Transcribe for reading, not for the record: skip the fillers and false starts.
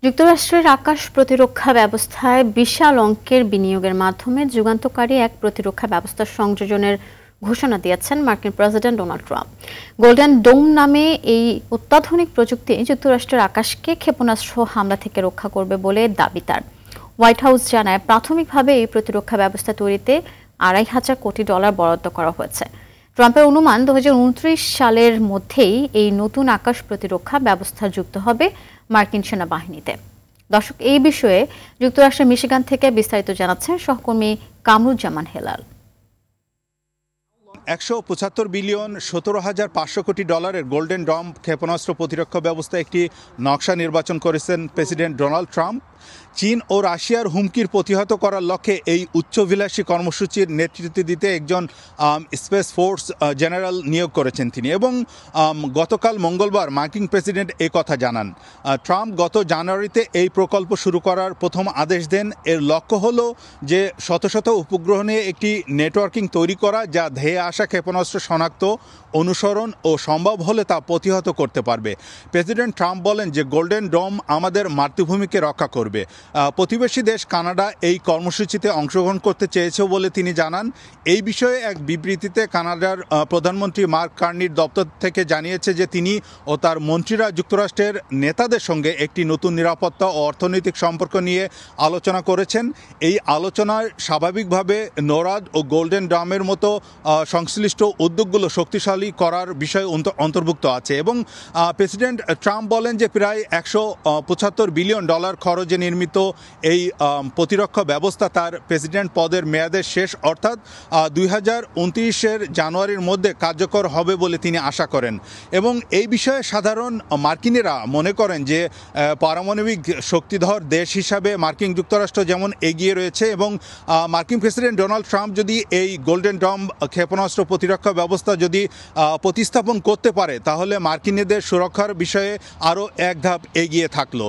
যুক্তরাষ্ট্রের আকাশ প্রতিরক্ষা ব্যবস্থায় বিশাল অঙ্কের বিনিয়োগের মাধ্যমে যুগান্তকারী এক প্রতিরক্ষা ব্যবস্থা সংযোজনের ঘোষণা দিয়েছেন মার্কিন president Donald Trump. Golden dome নামে এই অত্যাধুনিক প্রযুক্তি যুক্তরাষ্ট্রের আকাশকে ক্ষেপণাস্ত্র হামলা থেকে রক্ষা করবে বলে দাবি তার। হোয়াইট হাউস জানায়, প্রাথমিকভাবে এই প্রতিরক্ষা ব্যবস্থা তৈরিতে $2,500 কোটি বরাদ্দ করা হয়েছে। ট্রাম্পের অনুমান 2029 সালের মধ্যেই এই নতুন আকাশ প্রতিরক্ষা ব্যবস্থা যুক্ত হবে মার্কিন সেনাবাহিনীতে। দর্শক, এই বিষয়ে যুক্তরাষ্ট্রের মিশিগান থেকে বিস্তারিত জানাচ্ছেন সহকর্মী কামরুজ্জামান হেলাল। $175 বিলিয়ন 17,500 কোটি গোল্ডেন ডম ক্ষেপণাস্ত্র প্রতিরক্ষা ব্যবস্থা একটি নকশা নির্বাচন করেছেন প্রেসিডেন্ট ডোনাল্ড ট্রাম্প। চীন ও রাশিয়ার হুমকির প্রতিহত করার লক্ষ্যে এই উচ্চভিলাষী কর্মসূচির নেতৃত্ব দিতে একজন স্পেস ফোর্স জেনারেল নিয়োগ করেছেন তিনি, এবং গতকাল মঙ্গলবার মার্কিন প্রেসিডেন্ট এই কথা জানান। ট্রাম্প গত জানুয়ারিতে এই প্রকল্প শুরু করার প্রথম আদেশ দেন। এর লক্ষ্য হলো যে শত শত উপগ্রহ নিয়ে একটি নেটওয়ার্কিং তৈরি করা, যা ধেয়ে আসা ক্ষেপণাস্ত্র শনাক্ত, অনুসরণ ও সম্ভব হলে তা প্রতিহত করতে পারবে। প্রেসিডেন্ট ট্রাম্প বলেন যে গোল্ডেন ডোম আমাদের মাতৃভূমিকে রক্ষা করবে। প্রতিবেশী দেশ কানাডা এই কর্মসূচিতে অংশগ্রহণ করতে চেয়েছে বলে তিনি জানান। এই বিষয়ে এক বিবৃতিতে কানাডার প্রধানমন্ত্রী মার্ক কার্নির দপ্তর থেকে জানিয়েছে যে তিনি ও তার মন্ত্রীরা যুক্তরাষ্ট্রের নেতাদের সঙ্গে একটি নতুন নিরাপত্তা ও অর্থনৈতিক সম্পর্ক নিয়ে আলোচনা করেছেন। এই আলোচনায় স্বাভাবিকভাবে নোরাদ ও গোল্ডেন ডমের মতো সংশ্লিষ্ট উদ্যোগগুলো শক্তিশালী করার বিষয় অন্তর্ভুক্ত আছে, এবং প্রেসিডেন্ট ট্রাম্প বলেন যে প্রায় $175 বিলিয়ন খরচে নির্মিত এই প্রতিরক্ষা ব্যবস্থা তার প্রেসিডেন্ট পদের মেয়াদের শেষ অর্থাৎ 2029 জানুয়ারির মধ্যে কার্যকর হবে বলে তিনি আশা করেন। এবং এই বিষয়ে সাধারণ মার্কিনিরা মনে করেন যে পারমাণবিক শক্তিধর দেশ হিসাবে মার্কিন যুক্তরাষ্ট্র যেমন এগিয়ে রয়েছে, এবং মার্কিন প্রেসিডেন্ট ডোনাল্ড ট্রাম্প যদি এই গোল্ডেন ডম ক্ষেপণাস্ত্র প্রতিরক্ষা ব্যবস্থা যদি প্রতিস্থাপন করতে পারে, তাহলে মার্কিনীদের সুরক্ষার বিষয়ে আরও এক ধাপ এগিয়ে থাকলো।